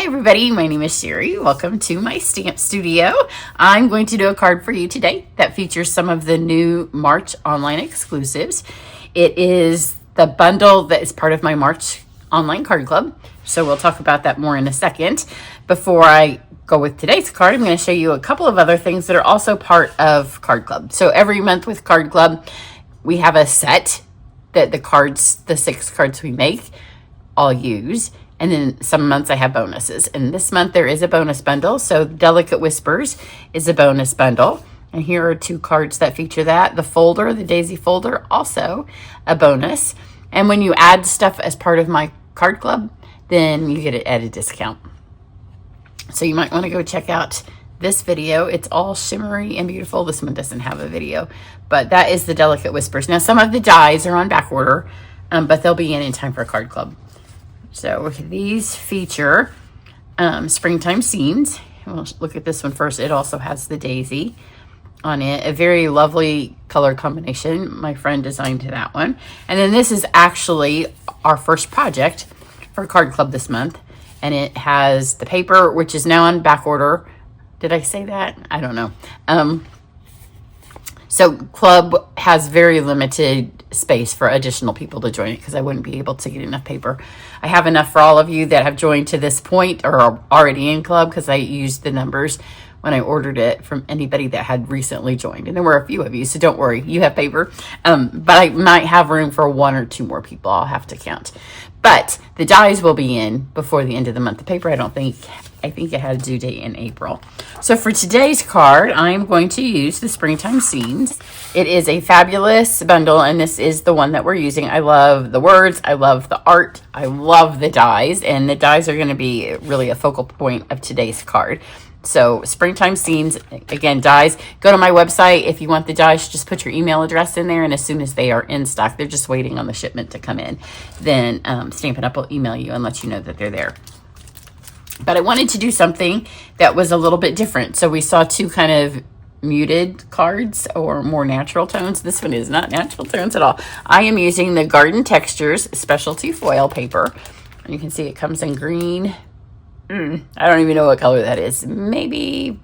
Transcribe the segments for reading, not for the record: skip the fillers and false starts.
Hi everybody, my name is Sherry. Welcome to my stamp studio. I'm going to do a card for you today that features some of the new March online exclusives. It is the bundle that is part of my March online card club. So we'll talk about that more in a second. Before I go with today's card, I'm going to show you a couple of other things that are also part of Card Club. So every month with Card Club, we have a set that the 6 cards we make, I'll use. And then some months I have bonuses. And this month there is a bonus bundle. So Delicate Whispers is a bonus bundle. And here are 2 cards that feature that. The folder, the Daisy folder, also a bonus. And when you add stuff as part of my card club, then you get it at a discount. So you might want to go check out this video. It's all shimmery and beautiful. This one doesn't have a video, but that is the Delicate Whispers. Now some of the dies are on back order, but they'll be in time for card club. So these feature springtime scenes. We'll look at this one first. It also has the daisy on it. A very lovely color combination. My friend designed that one. And then this is actually our first project for Card Club this month. And it has the paper, which is now on back order. Did I say that? I don't know. So Club has very limited space for additional people to join it because I wouldn't be able to get enough paper. I have enough for all of you that have joined to this point or are already in Club because I used the numbers when I ordered it from anybody that had recently joined. And there were a few of you, so don't worry, you have paper. But I might have room for 1 or 2 more people. I'll have to count. But the dies will be in before the end of the month. The paper, I think it had a due date in April. So for today's card, I'm going to use the Springtime Scenes. It is a fabulous bundle, and this is the one that we're using. I love the words. I love the art. I love the dies, and the dies are going to be really a focal point of today's card. So Springtime Scenes, again, dies. Go to my website. If you want the dies, just put your email address in there. And as soon as they are in stock, they're just waiting on the shipment to come in. Then Stampin' Up! Will email you and let you know that they're there. But I wanted to do something that was a little bit different. So we saw 2 kind of muted cards or more natural tones. This one is not natural tones at all. I am using the Garden Textures specialty foil paper. And you can see it comes in green. I don't even know what color that is. Maybe,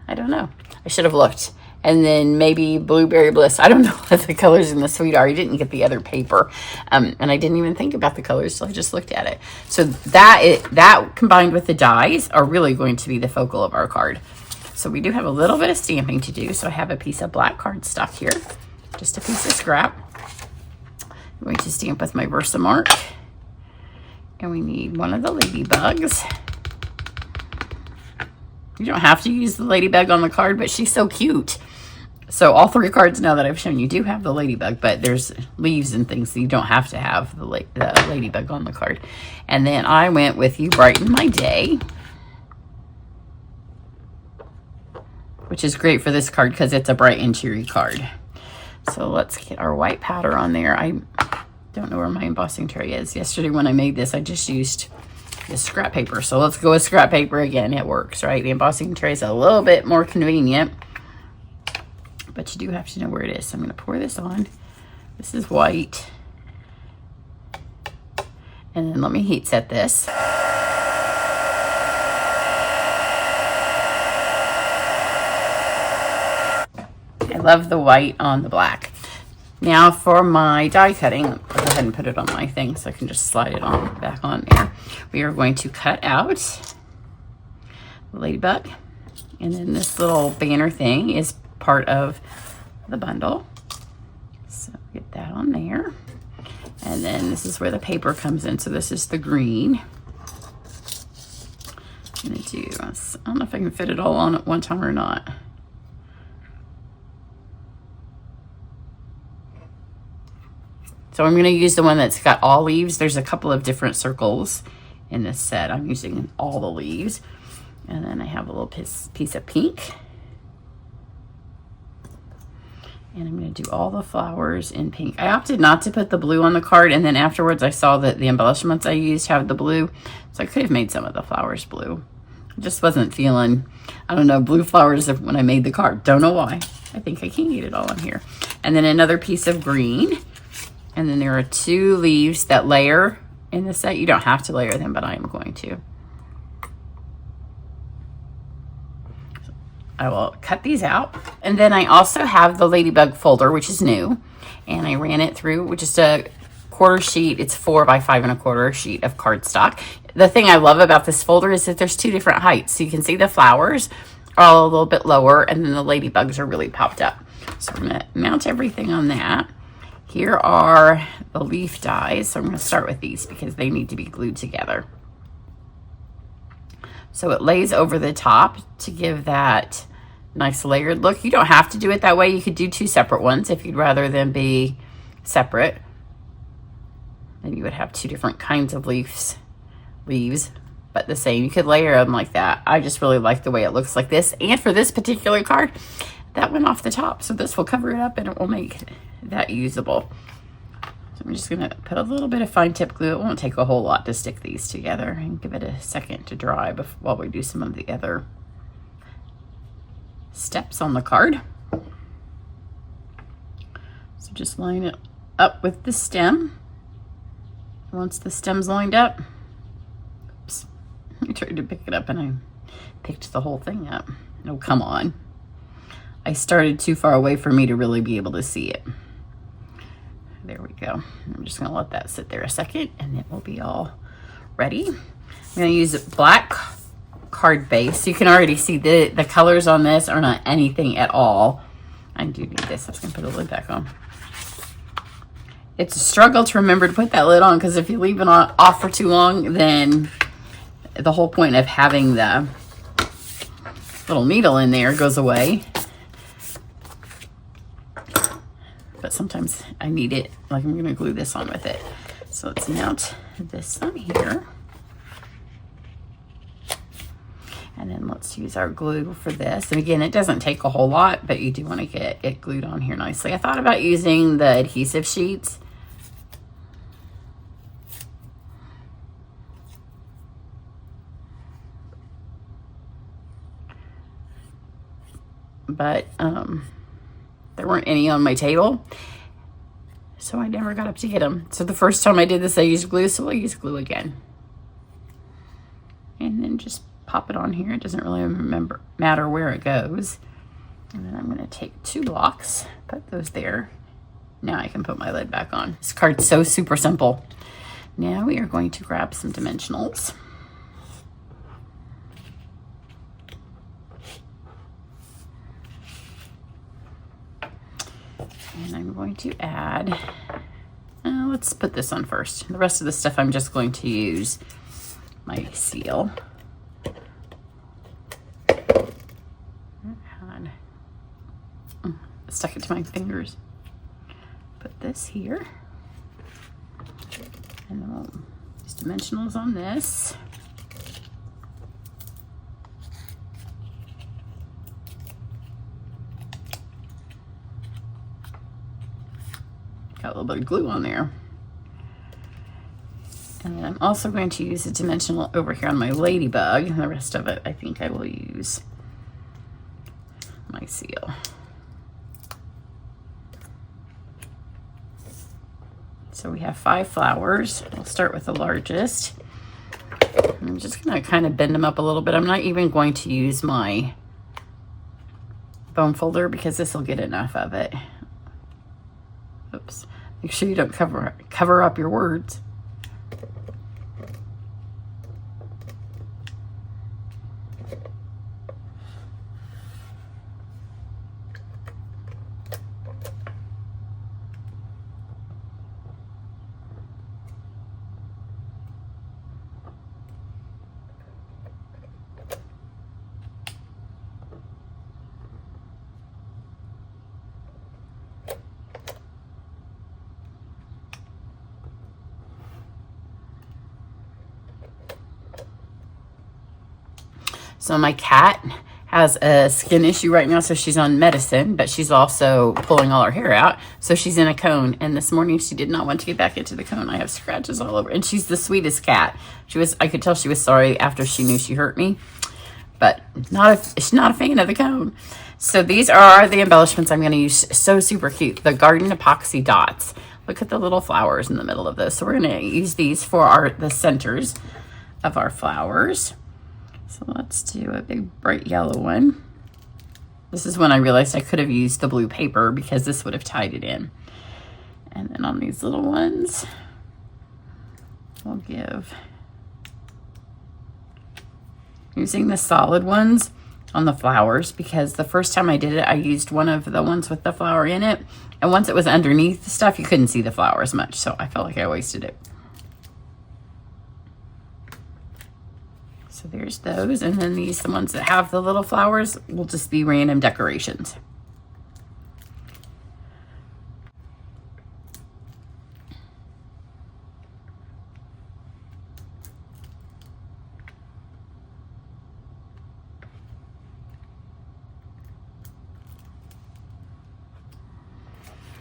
I don't know. I should have looked. And then maybe Blueberry Bliss. I don't know what the colors in the suite are. I didn't get the other paper. And I didn't even think about the colors, so I just looked at it. So that combined with the dies are really going to be the focal of our card. So we do have a little bit of stamping to do. So I have a piece of black cardstock here. Just a piece of scrap. I'm going to stamp with my Versamark. And we need one of the ladybugs. You don't have to use the ladybug on the card, but she's so cute. So all 3 cards now that I've shown you do have the ladybug, but there's leaves and things, so you don't have to have the ladybug on the card. And then I went with You Brighten My Day, which is great for this card because it's a bright and cheery card. So let's get our white powder on there. I don't know where my embossing tray is. Yesterday when I made this, I just used this scrap paper. So let's go with scrap paper again. It works, right? The embossing tray is a little bit more convenient, but you do have to know where it is. So I'm going to pour this on. This is white. And then let me heat set this. I love the white on the black. Now for my die cutting, I'll go ahead and put it on my thing so I can just slide it on back on there. We are going to cut out the ladybug. And then this little banner thing is part of the bundle. So get that on there. And then this is where the paper comes in. So this is the green. I'm gonna do, I don't know if I can fit it all on at one time or not. So I'm going to use the one that's got all leaves. There's a couple of different circles in this set. I'm using all the leaves. And then I have a little piece of pink. And I'm going to do all the flowers in pink. I opted not to put the blue on the card. And then afterwards I saw that the embellishments I used have the blue. So I could have made some of the flowers blue. I just wasn't feeling, I don't know, blue flowers when I made the card. Don't know why. I think I can get it all in here. And then another piece of green. And then there are 2 leaves that layer in the set. You don't have to layer them, but I am going to. I will cut these out. And then I also have the Ladybug folder, which is new. And I ran it through with just a quarter sheet. It's 4 by 5 1/4 sheet of cardstock. The thing I love about this folder is that there's 2 different heights. So you can see the flowers are all a little bit lower, and then the ladybugs are really popped up. So we're gonna mount everything on that. Here are the leaf dies. So I'm gonna start with these because they need to be glued together. So it lays over the top to give that nice layered look. You don't have to do it that way. You could do 2 separate ones if you'd rather them be separate. Then you would have 2 different kinds of leaves, but the same. You could layer them like that. I just really like the way it looks like this. And for this particular card, that went off the top. So this will cover it up and it will make that usable. So I'm just gonna put a little bit of fine tip glue. It won't take a whole lot to stick these together, and give it a second to dry while we do some of the other steps on the card. So just line it up with the stem. Once the stem's lined up, oops, I tried to pick it up and I picked the whole thing up. Oh, come on. I started too far away for me to really be able to see it. There we go. I'm just gonna let that sit there a second and it will be all ready. I'm gonna use a black card base. You can already see the colors on this are not anything at all. I do need this. I was gonna put the lid back on. It's a struggle to remember to put that lid on, because if you leave it off for too long, then the whole point of having the little needle in there goes away. But sometimes I need it, like I'm gonna glue this on with it. So let's mount this on here. And then let's use our glue for this. And again, it doesn't take a whole lot, but you do want to get it glued on here nicely. I thought about using the adhesive sheets. But there weren't any on my table, so I never got up to get them. So the first time I did this, I used glue, so I'll use glue again. And then just pop it on here. It doesn't really matter where it goes. And then I'm going to take 2 blocks, put those there. Now I can put my lid back on. This card's so super simple. Now we are going to grab some dimensionals. And I'm going to add, let's put this on first. The rest of the stuff I'm just going to use my seal. Stuck it to my fingers. Put this here. And then we'll use dimensionals on this. Got a little bit of glue on there. And then I'm also going to use a dimensional over here on my ladybug. And the rest of it, I think I will use my seal. So we have 5 flowers. I'll start with the largest. I'm just gonna kind of bend them up a little bit. I'm not even going to use my bone folder because this will get enough of it. Oops. Make sure you don't cover up your words. So my cat has a skin issue right now, so she's on medicine, but she's also pulling all her hair out. So she's in a cone, and this morning she did not want to get back into the cone. I have scratches all over, and she's the sweetest cat. I could tell she was sorry after she knew she hurt me, but she's not a fan of the cone. So these are the embellishments I'm going to use. So super cute. The garden epoxy dots. Look at the little flowers in the middle of those. So we're going to use these for the centers of our flowers. So let's do a big bright yellow one. This is when I realized I could have used the blue paper because this would have tied it in. And then on these little ones, we'll give, using the solid ones on the flowers, because the first time I did it, I used one of the ones with the flower in it. And once it was underneath the stuff, you couldn't see the flowers much. So I felt like I wasted it. So there's those. And then these, the ones that have the little flowers, will just be random decorations.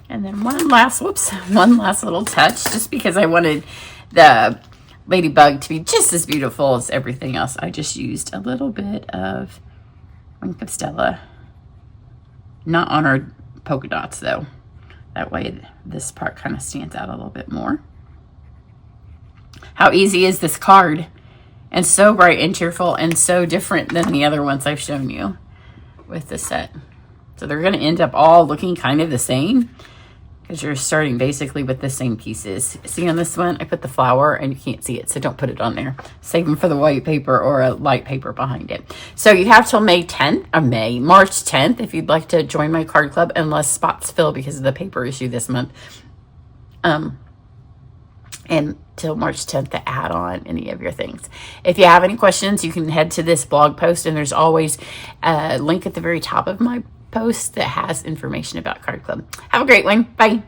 And then one last little touch, just because I wanted the ladybug to be just as beautiful as everything else. I just used a little bit of Wink of Stella, not on our polka dots though. That way this part kind of stands out a little bit more. How easy is this card? And so bright and cheerful and so different than the other ones I've shown you with the set. So they're going to end up all looking kind of the same, because you're starting basically with the same pieces. See on this one, I put the flower and you can't see it, so don't put it on there. Save them for the white paper or a light paper behind it. So you have till March 10th if you'd like to join my card club, unless spots fill because of the paper issue this month. And till March 10th to add on any of your things. If you have any questions, you can head to this blog post, and there's always a link at the very top of my post that has information about Card Club. Have a great one. Bye.